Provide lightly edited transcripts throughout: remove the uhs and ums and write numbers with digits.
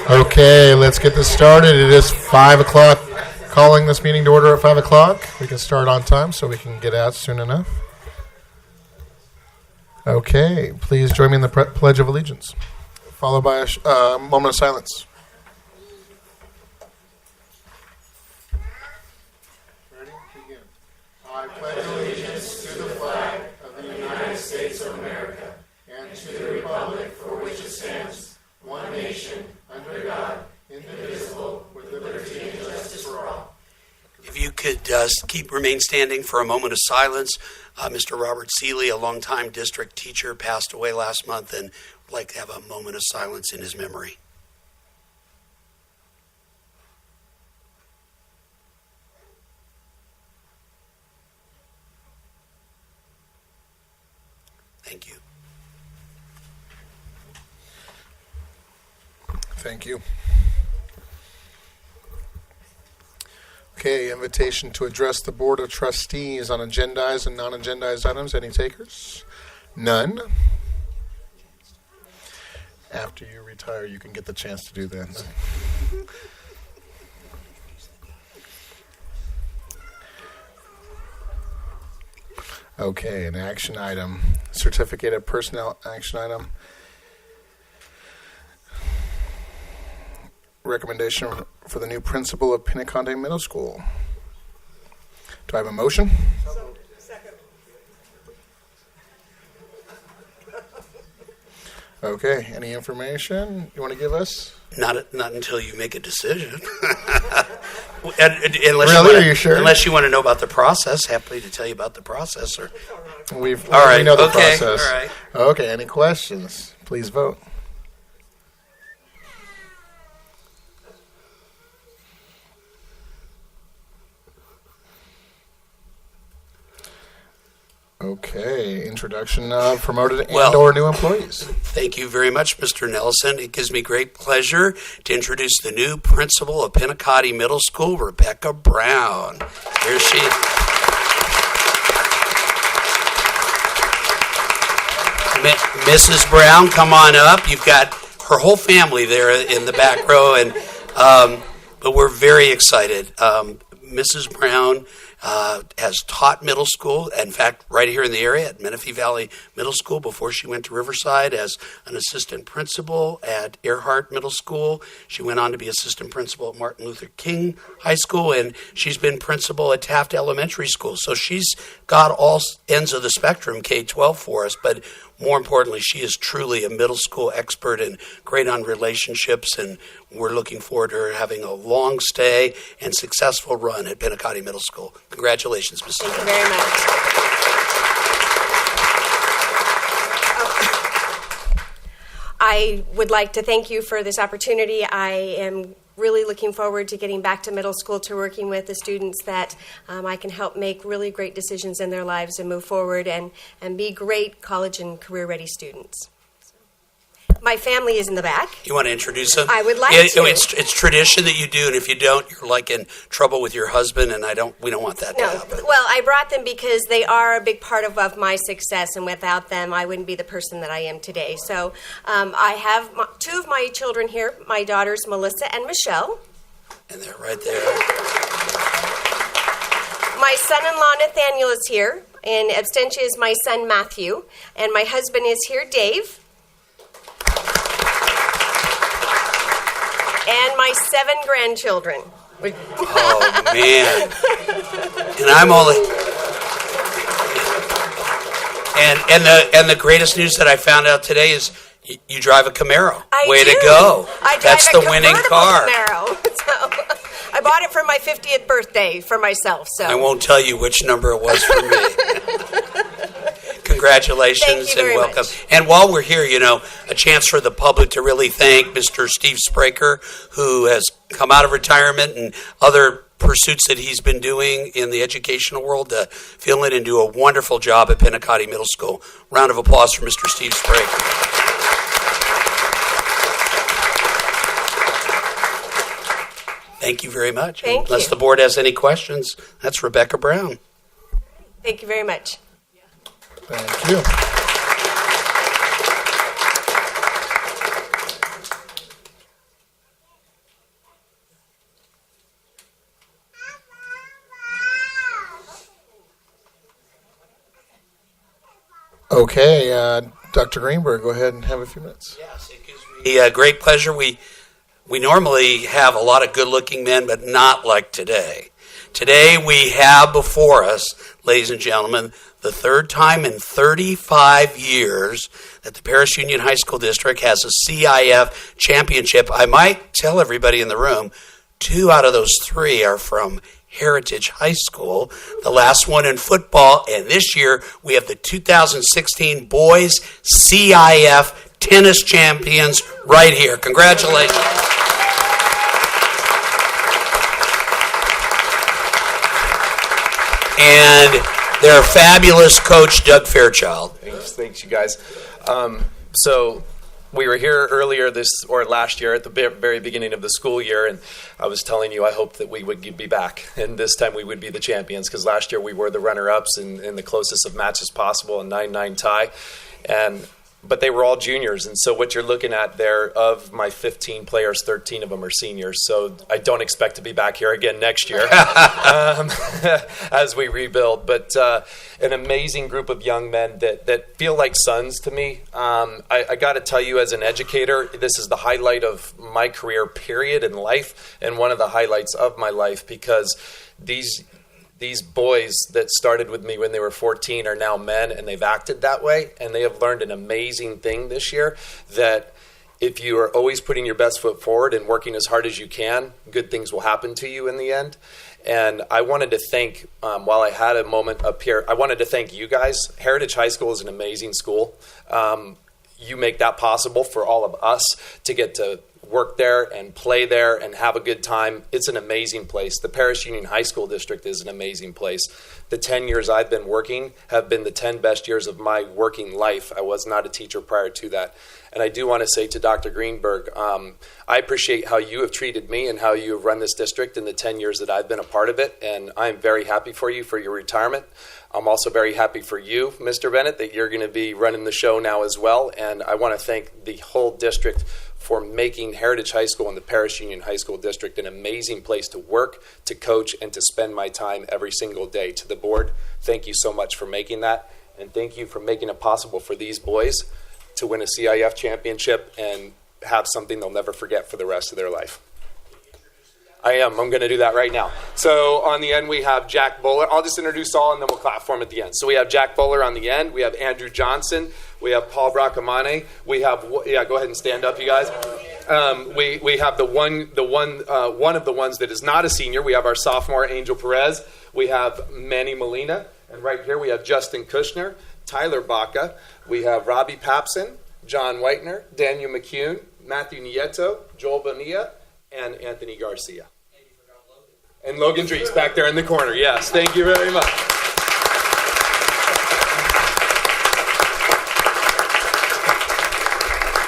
Okay, let's get this started. It is 5 o'clock. Calling this meeting to order at 5 o'clock. We can start on time so we can get out soon enough. Okay, please join me in the Pledge of Allegiance, followed by a moment of silence. Ready? Begin. I pledge allegiance to the flag of the United States of America and to the republic for which it stands, one nation, under God, indivisible, with liberty and justice for all. If you could remain standing for a moment of silence. Mr. Robert Seeley, a longtime district teacher, passed away last month, and would like to have a moment of silence in his memory. Thank you. Thank you. Okay, invitation to address the Board of Trustees on agendized and non-agendized items. Any takers? None. After you retire, you can get the chance to do that. Okay, an action item. Certificated personnel action item. Recommendation for the new principal of Pinnaconte Middle School. Do I have a motion? Second. Okay, any information you want to give us? Not until you make a decision. Really? Are you sure? Unless you want to know about the process, happy to tell you about the process. Or We right, know the okay, process. all right. Okay, any questions? Please vote. Okay, introduction of promoted and/or new employees. Thank you very much, Mr. Nelson. It gives me great pleasure to introduce the new principal of Pinnaconte Middle School, Rebecca Brown. Here she is. Mrs. Brown, come on up. You've got her whole family there in the back row, and but we're very excited. Mrs. Brown has taught middle school, in fact, right here in the area at Menifee Valley Middle School before she went to Riverside as an assistant principal at Earhart Middle School. She went on to be assistant principal at Martin Luther King High School, and she's been principal at Taft Elementary School. So she's got all ends of the spectrum, K-12 for us, but more importantly, she is truly a middle school expert and great on relationships, and we're looking forward to her having a long stay and successful run at Pinnaconte Middle School. Congratulations, Mrs. Thank you very much. I would like to thank you for this opportunity. I am really looking forward to getting back to middle school, to working with the students that I can help make really great decisions in their lives and move forward and be great college and career-ready students. My family is in the back. You want to introduce them? I would like to. It's tradition that you do, and if you don't, you're like in trouble with your husband, and we don't want that to happen. Well, I brought them because they are a big part of my success, and without them, I wouldn't be the person that I am today. So I have two of my children here, my daughters, Melissa and Michelle. And they're right there. My son-in-law, Nathaniel, is here, and abstention is my son, Matthew, and my husband is here, Dave. And my 7 grandchildren. Oh, man. And I'm only... And the greatest news that I found out today is you drive a Camaro. Way to go. That's the winning car. Camaro. So, I bought it for my 50th birthday for myself. So I won't tell you which number it was for me. Congratulations and welcome. Much. And while we're here, a chance for the public to really thank Mr. Steve Spraker, who has come out of retirement and other pursuits that he's been doing in the educational world to fill in and do a wonderful job at Pinnaconte Middle School. Round of applause for Mr. Steve Spraker. Thank you very much. Unless the board has any questions, that's Rebecca Brown. Thank you very much. Thank you. Okay, Dr. Greenberg, go ahead and have a few minutes. Yes, it gives me a great pleasure. We normally have a lot of good-looking men, but not like today. Today we have before us, ladies and gentlemen, the third time in 35 years that the Paris Union High School District has a CIF championship. I might tell everybody in the room, 2 out of those 3 are from Heritage High School, the last one in football, and this year we have the 2016 Boys CIF Tennis Champions right here. Congratulations. And their fabulous coach, Doug Fairchild. Thanks, you guys. So we were here earlier last year at the very beginning of the school year, and I was telling you I hoped that we would be back, and this time we would be the champions, because last year we were the runner-ups in the closest of matches possible, a 9-9 tie, but they were all juniors, and so what you're looking at there, of my 15 players, 13 of them are seniors, so I don't expect to be back here again next year as we rebuild, but an amazing group of young men that feel like sons to me. I got to tell you, as an educator, this is the highlight of my career, period, in life, and one of the highlights of my life, because these boys that started with me when they were 14 are now men, and they've acted that way, and they have learned an amazing thing this year, that if you are always putting your best foot forward and working as hard as you can, good things will happen to you in the end. And I wanted to thank, while I had a moment up here, I wanted to thank you guys. Heritage High School is an amazing school. You make that possible for all of us to get to work there and play there and have a good time. It's an amazing place. The Paris Union High School District is an amazing place. The 10 years I've been working have been the 10 best years of my working life. I was not a teacher prior to that. And I do want to say to Dr. Greenberg, I appreciate how you have treated me and how you have run this district in the 10 years that I've been a part of it. And I'm very happy for you for your retirement. I'm also very happy for you, Mr. Bennett, that you're going to be running the show now as well. And I want to thank the whole district for making Heritage High School and the Paris Union High School District an amazing place to work, to coach, and to spend my time every single day. To the board, thank you so much for making that. And thank you for making it possible for these boys to win a CIF championship and have something they'll never forget for the rest of their life. I'm going to do that right now. So on the end, we have Jack Bowler. I'll just introduce all, and then we'll clap for him at the end. So we have Jack Bowler on the end. We have Andrew Johnson. We have Paul Bracamane. We have, go ahead and stand up, you guys. We have one of the ones that is not a senior. We have our sophomore, Angel Perez. We have Manny Molina. And right here, we have Justin Kushner, Tyler Baca. We have Robbie Papson, John Whitener, Daniel McCune, Matthew Nieto, Joel Bonilla, and Anthony Garcia. And Logan Drees back there in the corner. Yes, thank you very much.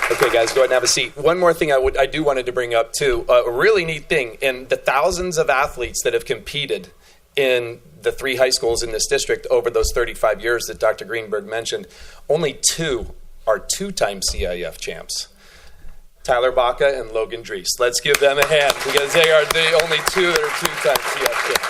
Okay, guys, go ahead and have a seat. One more thing I do wanted to bring up, too. A really neat thing, in the thousands of athletes that have competed in the 3 high schools in this district over those 35 years that Dr. Greenberg mentioned, only 2 are 2-time CIF champs. Tyler Baca and Logan Drees. Let's give them a hand, because they are the only 2 that are 2-time CIF champs.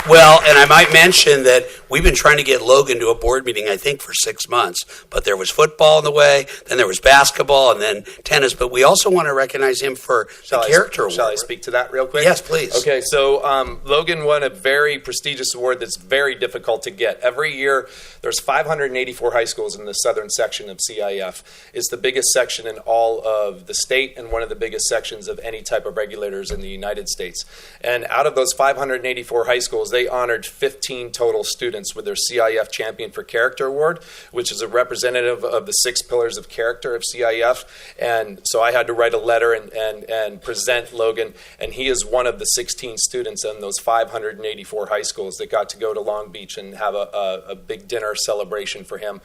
Well, and I might mention that we've been trying to get Logan to a board meeting, I think, for 6 months. But there was football in the way, then there was basketball, and then tennis. But we also want to recognize him for the character award. Shall I speak to that real quick? Yes, please. Okay, so Logan won a very prestigious award that's very difficult to get. Every year, there's 584 high schools in the southern section of CIF. It's the biggest section in all of the state and one of the biggest sections of any type of regulators in the United States. And out of those 584 high schools, they honored 15 total students with their CIF Champion for Character Award, which is a representative of the 6 pillars of character of CIF. And so I had to write a letter and present Logan, and he is one of the 16 students in those 584 high schools that got to go to Long Beach and have a big dinner celebration for him.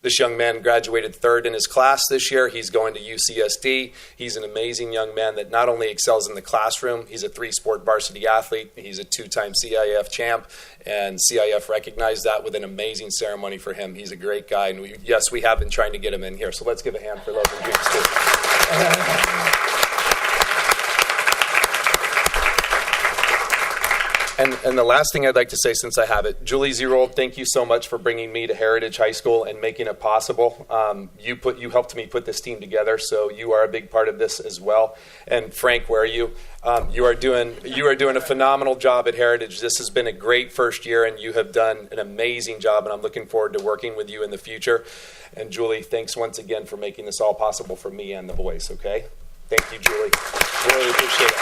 This young man graduated 3rd in his class this year. He's going to UCSD. He's an amazing young man that not only excels in the classroom, he's a 3-sport varsity athlete. He's a 2-time CIF champ, and CIF recognized that with an amazing ceremony for him. He's a great guy, and we have been trying to get him in here. So let's give a hand for Logan Drees, too. And the last thing I'd like to say, since I have it, Julie Zerold, thank you so much for bringing me to Heritage High School and making it possible. You helped me put this team together, so you are a big part of this as well. And Frank, where are you? You are doing a phenomenal job at Heritage. This has been a great first year, and you have done an amazing job. And I'm looking forward to working with you in the future. And Julie, thanks once again for making this all possible for me and the boys. Okay, thank you, Julie. Really appreciate it.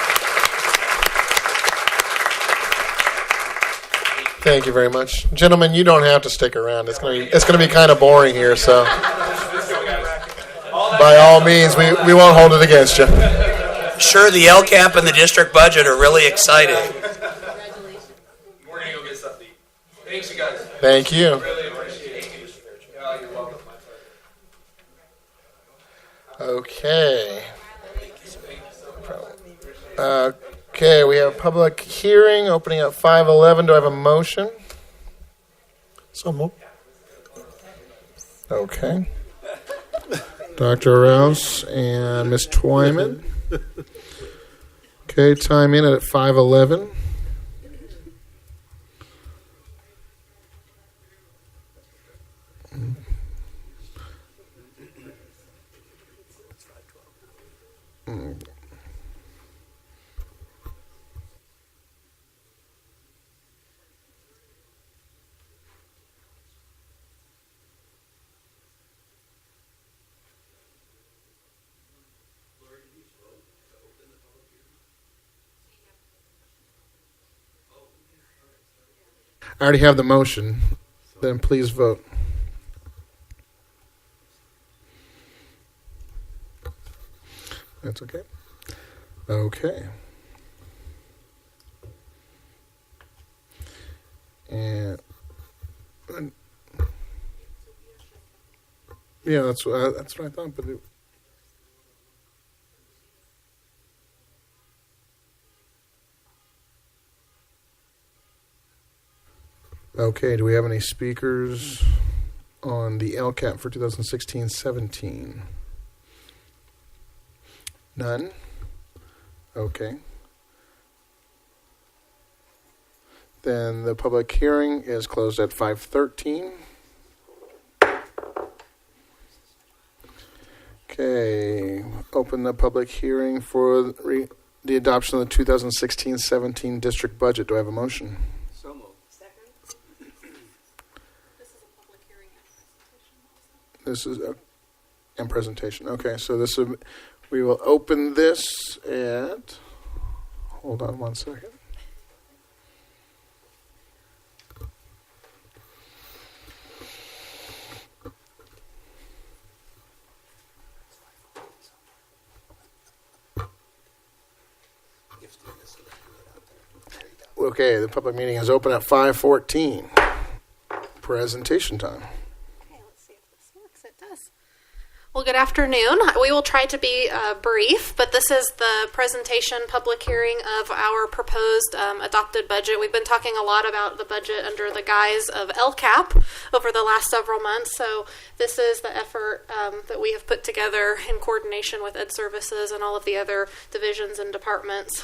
Thank you very much, gentlemen. You don't have to stick around. It's gonna be kind of boring here. So, by all means, we won't hold it against you. Sure, the LCAP and the district budget are really exciting. Congratulations. We're gonna go get something. Thanks, you guys. Thank you. Really appreciate it. Yeah, you're welcome. Okay. Okay, we have a public hearing opening at 5:11. Do I have a motion? So moved. Okay. Dr. Rouse and Ms. Twyman. Okay, time in at 5:11. I already have the motion. Then please vote. That's okay. Okay. And yeah, that's what I thought. But okay, do we have any speakers on the LCAP for 2016-17? None? Okay. Then the public hearing is closed at 5:13. Okay, open the public hearing for the adoption of the 2016-17 district budget. Do I have a motion? So moved. Second. This is a public hearing and presentation also. This is and presentation. Okay, so we will open this at, hold on one second. Okay, the public meeting is open at 5:14. Presentation time. Okay, let's see if this works. It does. Well, good afternoon. We will try to be brief, but this is the presentation public hearing of our proposed adopted budget. We've been talking a lot about the budget under the guise of LCAP over the last several months, so this is the effort that we have put together in coordination with Ed Services and all of the other divisions and departments.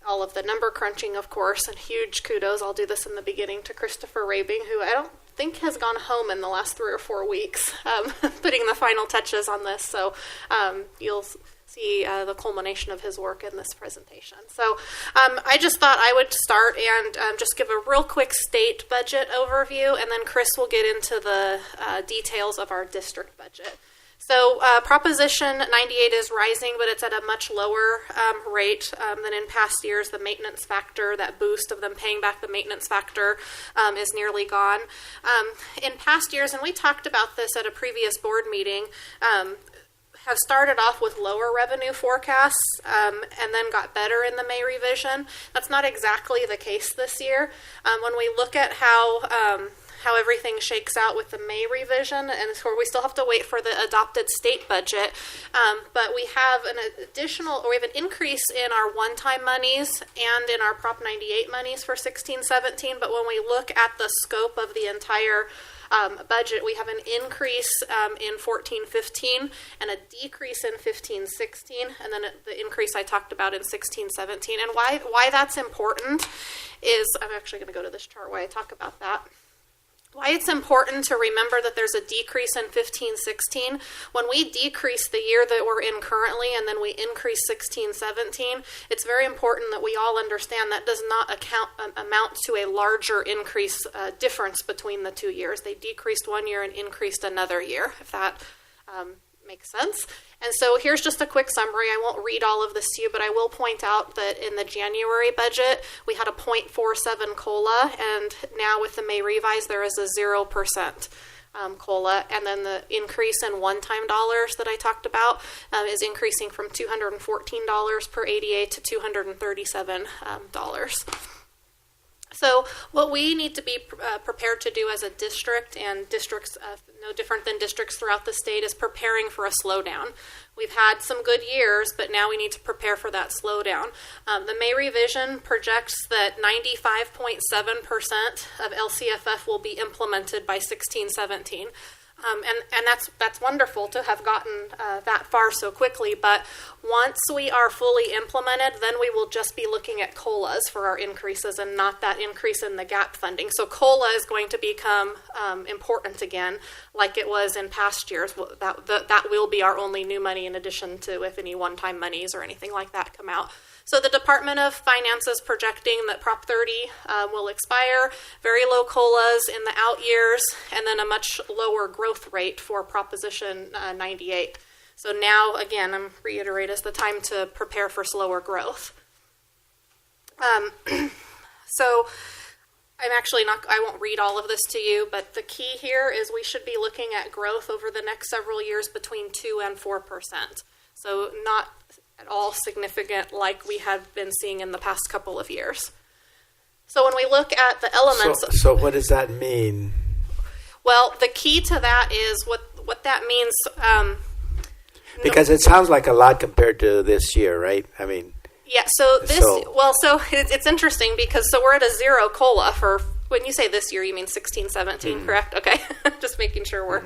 All of the number crunching, of course, and huge kudos. I'll do this in the beginning to Christopher Rabing, who I don't think has gone home in the last 3 or 4 weeks, putting the final touches on this. So you'll see the culmination of his work in this presentation. So I just thought I would start and just give a real quick state budget overview, and then Chris will get into the details of our district budget. So Proposition 98 is rising, but it's at a much lower rate than in past years. The maintenance factor, that boost of them paying back the maintenance factor, is nearly gone. In past years, and we talked about this at a previous board meeting, have started off with lower revenue forecasts and then got better in the May revision. That's not exactly the case this year. When we look at how everything shakes out with the May revision, and so we still have to wait for the adopted state budget, but we have an increase in our one-time monies and in our Prop 98 monies for 16-17, but when we look at the scope of the entire budget, we have an increase in 14-15 and a decrease in 15-16, and then the increase I talked about in 16-17. And why that's important is, I'm actually going to go to this chart why I talk about that. Why it's important to remember that there's a decrease in 15-16. When we decrease the year that we're in currently and then we increase 16-17, it's very important that we all understand that does not amount to a larger increase difference between the 2 years. They decreased one year and increased another year, if that makes sense. And so here's just a quick summary. I won't read all of this to you, but I will point out that in the January budget, we had a 0.47 COLA, and now with the May revise, there is a 0% COLA. And then the increase in one-time dollars that I talked about is increasing from $214 per ADA to $237. So what we need to be prepared to do as a district, and districts no different than districts throughout the state, is preparing for a slowdown. We've had some good years, but now we need to prepare for that slowdown. The May revision projects that 95.7% of LCFF will be implemented by 16-17. And that's wonderful to have gotten that far so quickly, but once we are fully implemented, then we will just be looking at COLAs for our increases and not that increase in the gap funding. So COLA is going to become important again, like it was in past years. That will be our only new money, in addition to if any one-time monies or anything like that come out. So the Department of Finance is projecting that Prop 30 will expire, very low COLAs in the out years, and then a much lower growth rate for Proposition 98. So now, again, I'm reiterate, is the time to prepare for slower growth. So I'm actually not, I won't read all of this to you, but the key here is we should be looking at growth over the next several years between 2 and 4%. So not at all significant like we have been seeing in the past couple of years. So when we look at the elements... So what does that mean? Well, the key to that is what that means... because it sounds like a lot compared to this year, right? I mean... Yeah, so it's interesting because we're at a 0 COLA for... When you say this year, you mean 16-17, correct? Okay, just making sure we're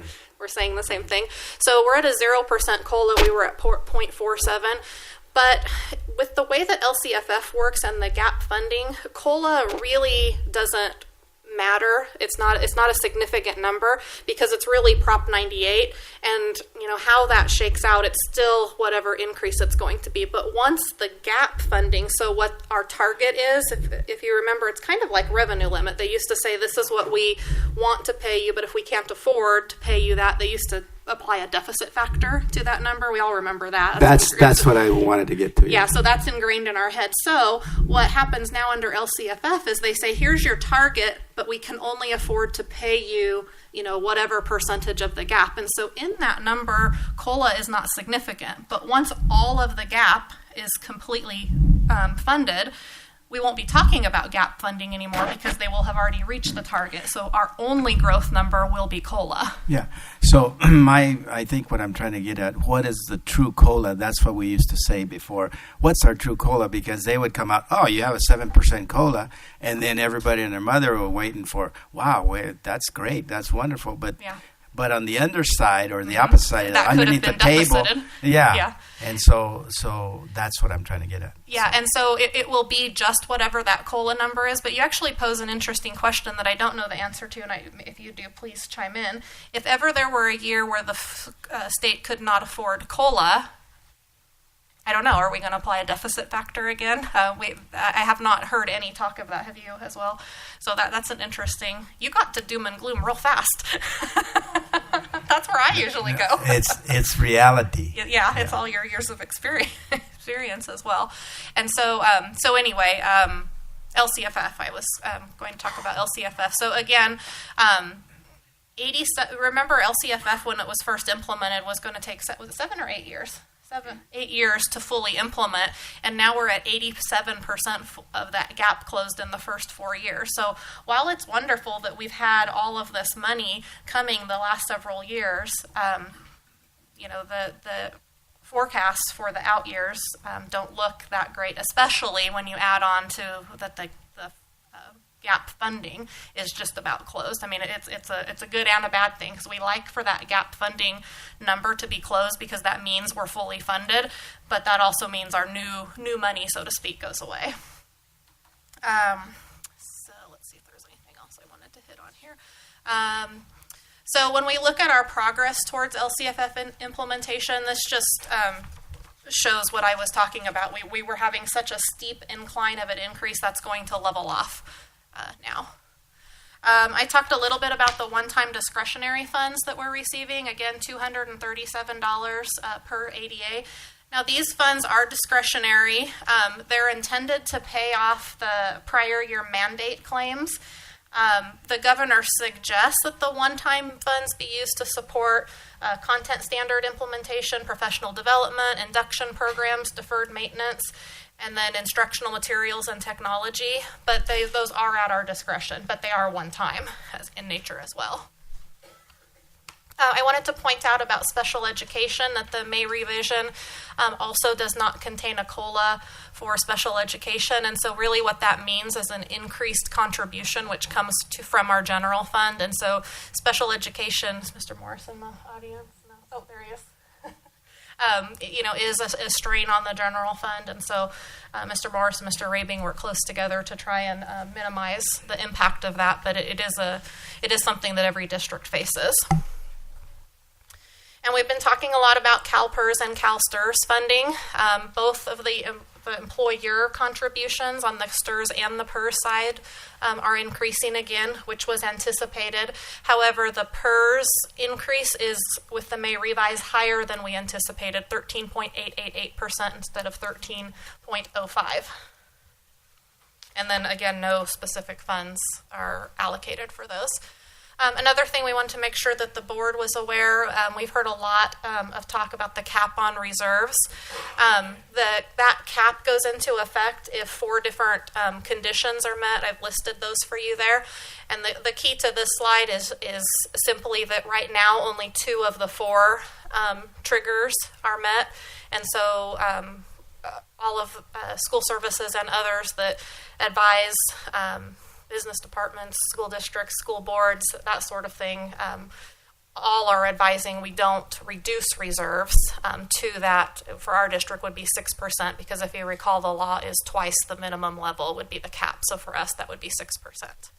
saying the same thing. So we're at a 0% COLA. We were at 0.47. But with the way that LCFF works and the gap funding, COLA really doesn't matter. It's not a significant number because it's really Prop 98, and how that shakes out, it's still whatever increase it's going to be. But once the gap funding, so what our target is, if you remember, it's kind of like revenue limit. They used to say this is what we want to pay you, but if we can't afford to pay you that, they used to apply a deficit factor to that number. We all remember that. That's what I wanted to get to. Yeah, so that's ingrained in our head. So what happens now under LCFF is they say, here's your target, but we can only afford to pay you, whatever percentage of the gap. And so in that number, COLA is not significant. But once all of the gap is completely funded, we won't be talking about gap funding anymore because they will have already reached the target. So our only growth number will be COLA. Yeah. So I think what I'm trying to get at, what is the true COLA? That's what we used to say before. What's our true COLA? Because they would come out, oh, you have a 7% COLA, and then everybody and their mother were waiting for, wow, that's great, that's wonderful. But yeah. But on the underside or the opposite side, that underneath the table, yeah. And so that's what I'm trying to get at. Yeah, and so it will be just whatever that COLA number is, but you actually pose an interesting question that I don't know the answer to, and if you do, please chime in. If ever there were a year where the state could not afford COLA, I don't know, are we going to apply a deficit factor again? I have not heard any talk of that. Have you as well? So that's an interesting... You got to doom and gloom real fast. That's where I usually go. It's reality. Yeah, it's all your years of experience as well. And so anyway, LCFF, I was going to talk about LCFF. So again, remember LCFF when it was first implemented was going to take, was it 7 or 8 years? 8 years to fully implement, and now we're at 87% of that gap closed in the first 4 years. So while it's wonderful that we've had all of this money coming the last several years, the forecasts for the out years don't look that great, especially when you add on to that the gap funding is just about closed. I mean, it's a good and a bad thing, because we like for that gap funding number to be closed, because that means we're fully funded, but that also means our new money, so to speak, goes away. So let's see if there's anything else I wanted to hit on here. So when we look at our progress towards LCFF implementation, this just shows what I was talking about. We were having such a steep incline of an increase that's going to level off now. I talked a little bit about the one-time discretionary funds that we're receiving. Again, $237 per ADA. Now, these funds are discretionary. They're intended to pay off the prior year mandate claims. The governor suggests that the one-time funds be used to support content standard implementation, professional development, induction programs, deferred maintenance, and then instructional materials and technology. But those are at our discretion, but they are one-time in nature as well. I wanted to point out about special education that the May revision also does not contain a COLA for special education, and so really what that means is an increased contribution which comes from our general fund. And so special education, is Mr. Morris in the audience? No? Oh, there he is. Is a strain on the general fund, and so Mr. Morris and Mr. Rabing work close together to try and minimize the impact of that, but it is something that every district faces. And we've been talking a lot about CalPERS and CalSTRS funding. Both of the employer contributions on the STRS and the PERS side are increasing again, which was anticipated. However, the PERS increase is, with the May revise, higher than we anticipated, 13.888% instead of 13.05%. And then again, no specific funds are allocated for those. Another thing we wanted to make sure that the board was aware, we've heard a lot of talk about the cap on reserves. That cap goes into effect if 4 different conditions are met. I've listed those for you there. And the key to this slide is simply that right now only 2 of the 4 triggers are met. And so all of school services and others that advise business departments, school districts, school boards, that sort of thing, all are advising we don't reduce reserves to that. For our district would be 6%, because if you recall, the law is twice the minimum level would be the cap. So for us, that would be 6%.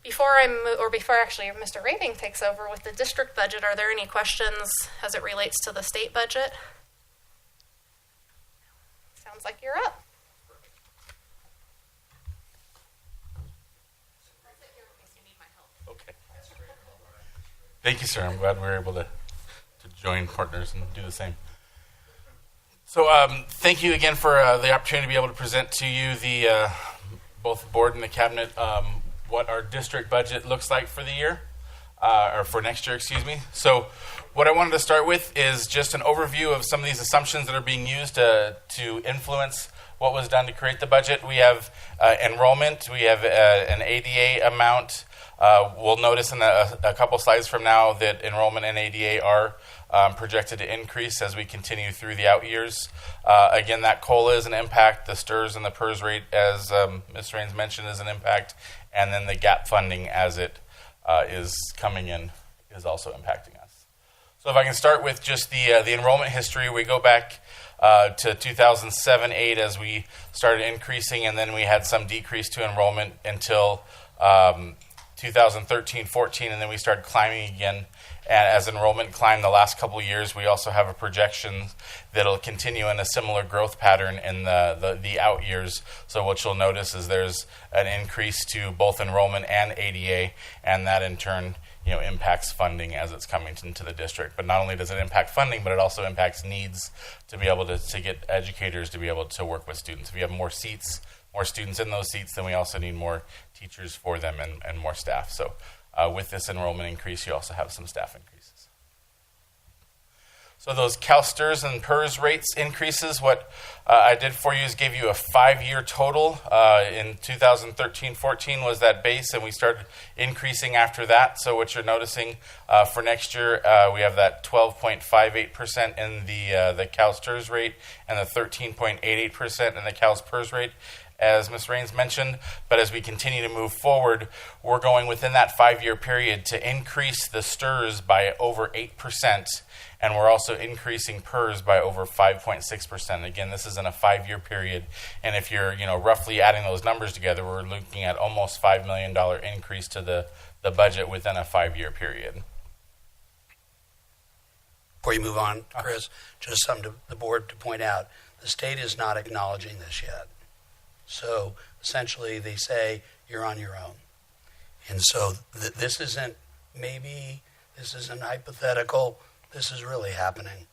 Before actually Mr. Rabing takes over with the district budget, are there any questions as it relates to the state budget? Sounds like you're up. Thank you, sir. I'm glad we were able to join partners and do the same. So thank you again for the opportunity to be able to present to you both the board and the cabinet what our district budget looks like for the year, or for next year, excuse me. So what I wanted to start with is just an overview of some of these assumptions that are being used to influence what was done to create the budget. We have enrollment. We have an ADA amount. We'll notice in a couple slides from now that enrollment and ADA are projected to increase as we continue through the out years. Again, that COLA is an impact. The STRS and the PERS rate, as Ms. Raines mentioned, is an impact. And then the gap funding as it is coming in is also impacting us. So if I can start with just the enrollment history, we go back to 2007-08 as we started increasing, and then we had some decrease to enrollment until 2013-14, and then we started climbing again. And as enrollment climbed the last couple of years, we also have a projection that'll continue in a similar growth pattern in the out years. So what you'll notice is there's an increase to both enrollment and ADA, and that in turn impacts funding as it's coming into the district. But not only does it impact funding, but it also impacts needs to be able to get educators to be able to work with students. If you have more seats, more students in those seats, then we also need more teachers for them and more staff. So with this enrollment increase, you also have some staff increases. So those CalSTRS and PERS rates increases, what I did for you is gave you a 5-year total. In 2013-14 was that base, and we started increasing after that. So what you're noticing for next year, we have that 12.58% in the CalSTRS rate and the 13.88% in the CalPERS rate. as Ms. Raines mentioned, but as we continue to move forward, we're going within that 5-year period to increase the STRS by over 8%, and we're also increasing PERS by over 5.6%. Again, this is in a 5-year period, and if you're roughly adding those numbers together, we're looking at almost $5 million increase to the budget within a 5-year period. Before you move on, Chris, just something to the board to point out. The state is not acknowledging this yet. So essentially they say you're on your own. And so this isn't hypothetical. This is really happening.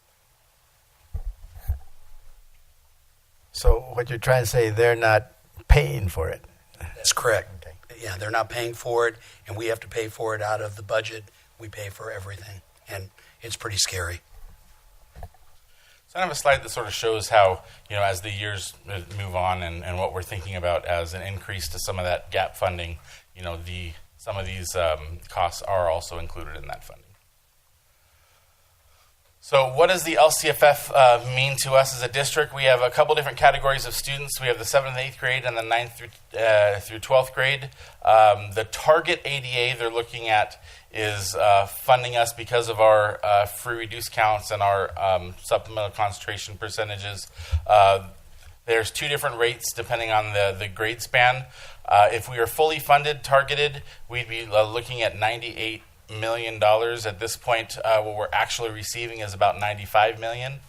So what you're trying to say, they're not paying for it. That's correct. Yeah, they're not paying for it, and we have to pay for it out of the budget. We pay for everything, and it's pretty scary. So I have a slide that sort of shows how, as the years move on and what we're thinking about as an increase to some of that gap funding, some of these costs are also included in that funding. So what does the LCFF mean to us as a district? We have a couple different categories of students. We have the 7th and 8th grade and the 9th through 12th grade. The target ADA they're looking at is funding us because of our free reduced counts and our supplemental concentration percentages. There's 2 different rates depending on the grade span. If we are fully funded, targeted, we'd be looking at $98 million. At this point, what we're actually receiving is about $95 million.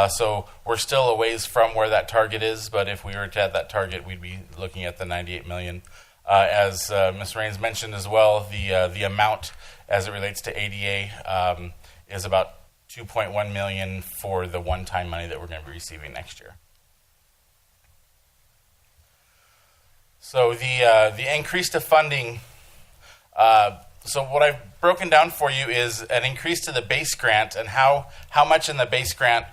So we're still a ways from where that target is, but if we were to have that target, we'd be looking at the $98 million. As Ms. Raines mentioned as well, the amount as it relates to ADA is about $2.1 million for the one-time money that we're going to be receiving next year. So the increase to funding. So what I've broken down for you is an increase to the base grant and how much in the base grant,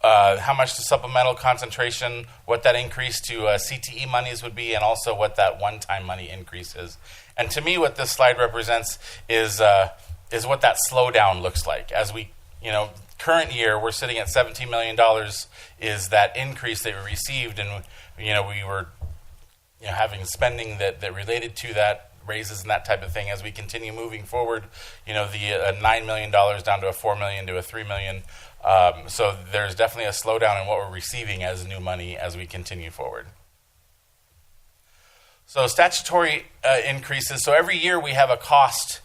how much the supplemental concentration, what that increase to CTE monies would be, and also what that one-time money increase is. And to me, what this slide represents is what that slowdown looks like. As we, current year, we're sitting at $17 million is that increase that we received, and we were having spending that related to that, raises and that type of thing. As we continue moving forward, the $9 million down to a $4 million to a $3 million. So there's definitely a slowdown in what we're receiving as new money as we continue forward. So statutory increases. So every year we have a cost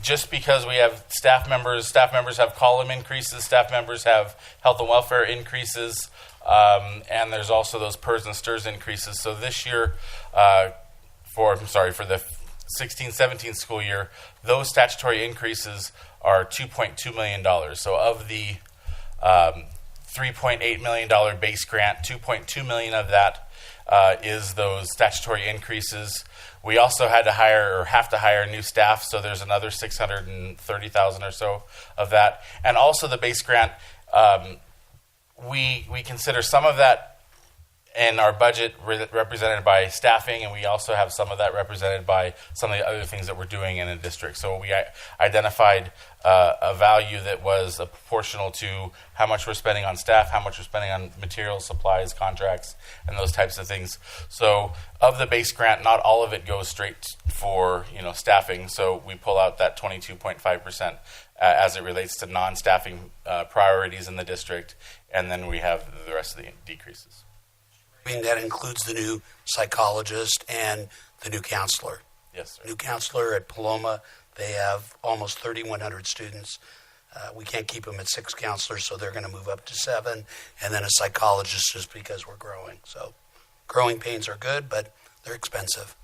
just because we have staff members. Staff members have column increases. Staff members have health and welfare increases. And there's also those PERS and STRS increases. So this year, for the 16-17 school year, those statutory increases are $2.2 million. So of the $3.8 million base grant, $2.2 million of that is those statutory increases. We also have to hire new staff, so there's another $630,000 or so of that. And also the base grant, we consider some of that in our budget represented by staffing, and we also have some of that represented by some of the other things that we're doing in a district. So we identified a value that was proportional to how much we're spending on staff, how much we're spending on materials, supplies, contracts, and those types of things. So of the base grant, not all of it goes straight for staffing. So we pull out that 22.5% as it relates to non-staffing priorities in the district, and then we have the rest of the decreases. I mean, that includes the new psychologist and the new counselor. Yes, sir. New counselor at Paloma, they have almost 3,100 students. We can't keep them at 6 counselors, so they're going to move up to 7, and then a psychologist just because we're growing. So growing pains are good, but they're expensive.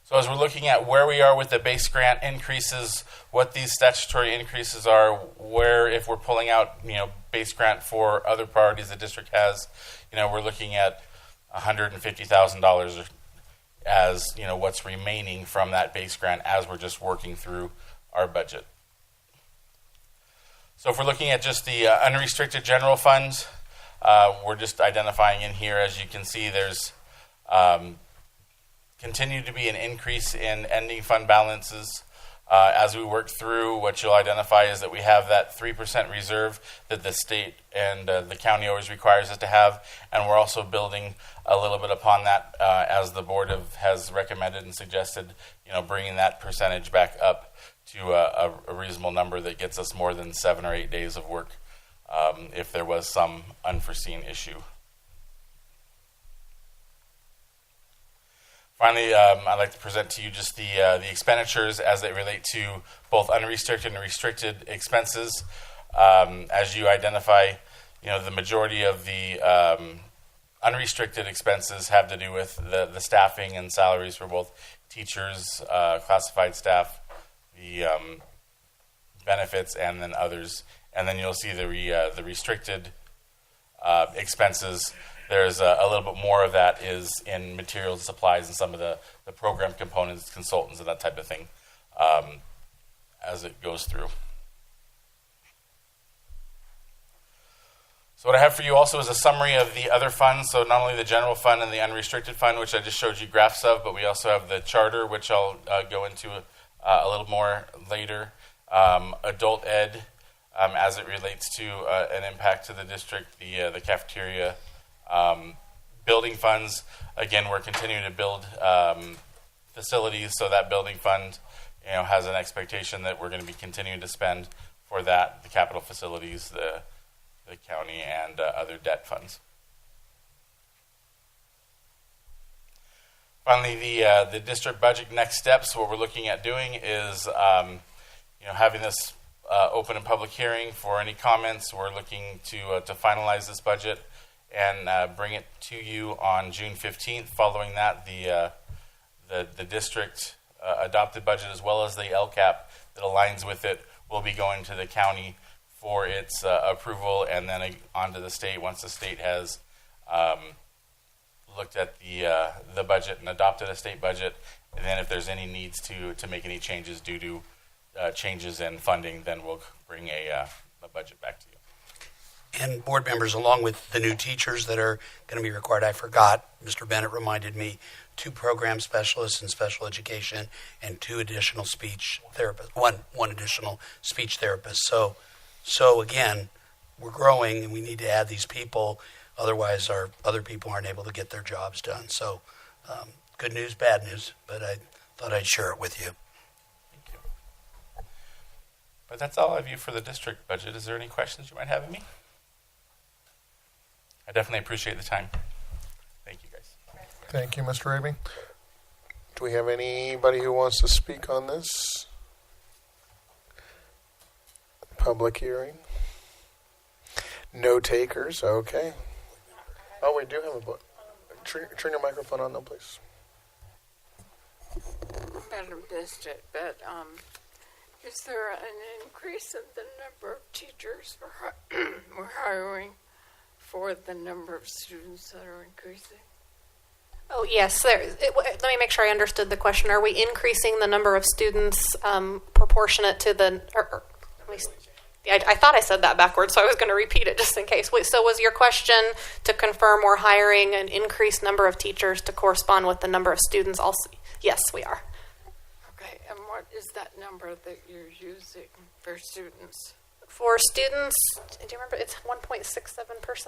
So as we're looking at where we are with the base grant increases, what these statutory increases are, where if we're pulling out, base grant for other priorities the district has, we're looking at $150,000 as, what's remaining from that base grant as we're just working through our budget. So if we're looking at just the unrestricted general funds, we're just identifying in here, as you can see, there's continue to be an increase in ending fund balances. As we work through, what you'll identify is that we have that 3% reserve that the state and the county always requires us to have, and we're also building a little bit upon that as the board has recommended and suggested, bringing that percentage back up to a reasonable number that gets us more than 7 or 8 days of work if there was some unforeseen issue. Finally, I'd like to present to you just the expenditures as they relate to both unrestricted and restricted expenses. As you identify, the majority of the unrestricted expenses have to do with the staffing and salaries for both teachers, classified staff, the benefits, and then others. And then you'll see the restricted expenses. There's a little bit more of that is in materials and supplies and some of the program components, consultants, and that type of thing as it goes through. So what I have for you also is a summary of the other funds. So not only the general fund and the unrestricted fund, which I just showed you graphs of, but we also have the charter, which I'll go into a little more later. Adult ed, as it relates to an impact to the district, the cafeteria. Building funds, again, we're continuing to build facilities, so that building fund has an expectation that we're going to be continuing to spend for that, the capital facilities, the county, and other debt funds. Finally, the district budget next steps. What we're looking at doing is having this open and public hearing for any comments. We're looking to finalize this budget and bring it to you on June 15th. Following that, the district adopted budget, as well as the LCAP that aligns with it, will be going to the county for its approval, and then on to the state once the state has looked at the budget and adopted a state budget. And then if there's any needs to make any changes due to changes in funding, then we'll bring a budget back to you. And board members, along with the new teachers that are going to be required, I forgot, Mr. Bennett reminded me, 2 program specialists in special education and 2 additional speech therapists, one additional speech therapist. So again, we're growing and we need to add these people. Otherwise, our other people aren't able to get their jobs done. So good news, bad news, but I thought I'd share it with you. Thank you. But that's all I have you for the district budget. Is there any questions you might have of me? I definitely appreciate the time. Thank you, guys. Thank you, Mr. Raby. Do we have anybody who wants to speak on this public hearing? No takers. Okay. Oh, we do have a book. Turn your microphone on, though, please. Madam District, but is there an increase in the number of teachers we're hiring for the number of students that are increasing? Oh, yes. Let me make sure I understood the question. Are we increasing the number of students proportionate to the... I thought I said that backwards, so I was going to repeat it just in case. So was your question to confirm we're hiring an increased number of teachers to correspond with the number of students? Also, yes, we are. Okay, and what is that number that you're using for students? For students, do you remember? It's 1.67%.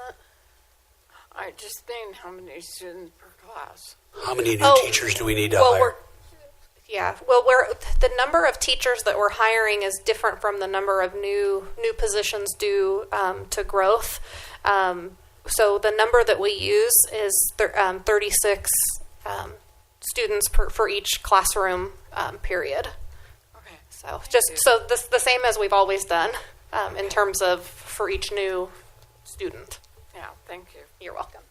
I just mean how many students per class. How many new teachers do we need to hire? The number of teachers that we're hiring is different from the number of new positions due to growth. So the number that we use is 36 students for each classroom period. Okay. So the same as we've always done in terms of for each new student. Yeah, thank you. You're welcome.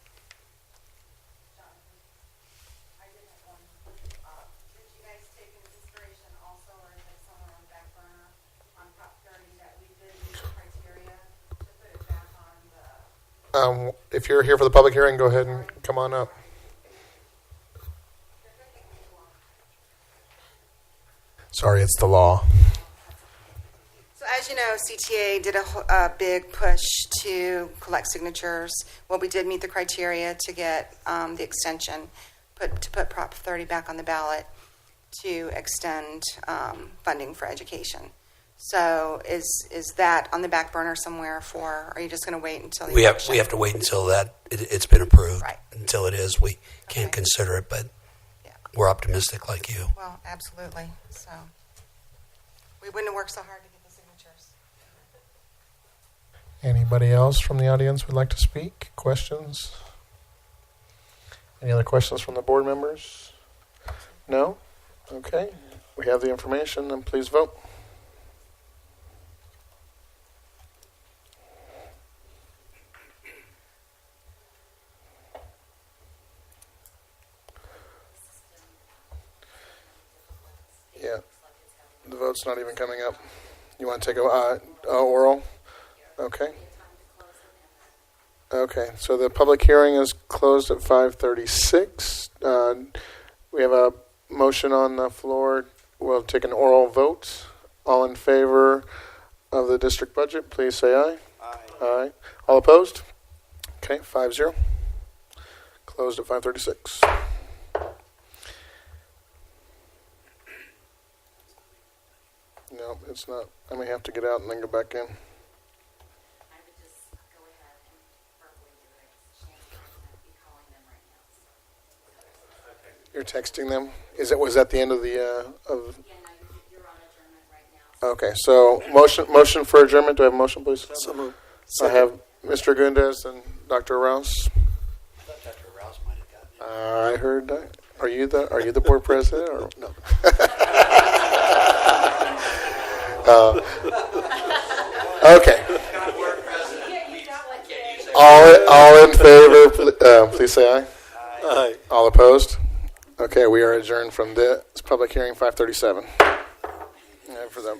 If you're here for the public hearing, go ahead and come on up. Sorry, it's the law. So as you know, CTA did a big push to collect signatures. Well, we did meet the criteria to get the extension, to put Prop 30 back on the ballot. to extend funding for education. So is that on the back burner somewhere for, or are you just going to wait until the We election? have to wait until it's been approved. Right. Until it is, we can't Okay. consider it, but Yeah. we're optimistic like you. Well, absolutely. So we wouldn't have worked so hard to get the signatures. Anybody else from the audience would like to speak? Questions? Any other questions from the board members? No? Okay. We have the information, then please vote. Yeah. The vote's not even coming up. You want to take a oral? Okay. Okay, so the public hearing is closed at 5:36. We have a motion on the floor. We'll take an oral vote. All in favor of the district budget, please say aye. Aye. Aye. All opposed? Okay, 5-0. Closed at 5:36. No, it's not. I may have to get out and then go back in. You're texting them? Was that the end of the of? Okay, so motion for adjournment. Do I have a motion, please? So moved. I have Mr. Gundes and Dr. Rouse. Dr. Rouse might have gotten it. I heard that. Are you the board president or no? Okay. All in favor, please say aye. Aye. All opposed? Okay, we are adjourned from this public hearing 5:37. For the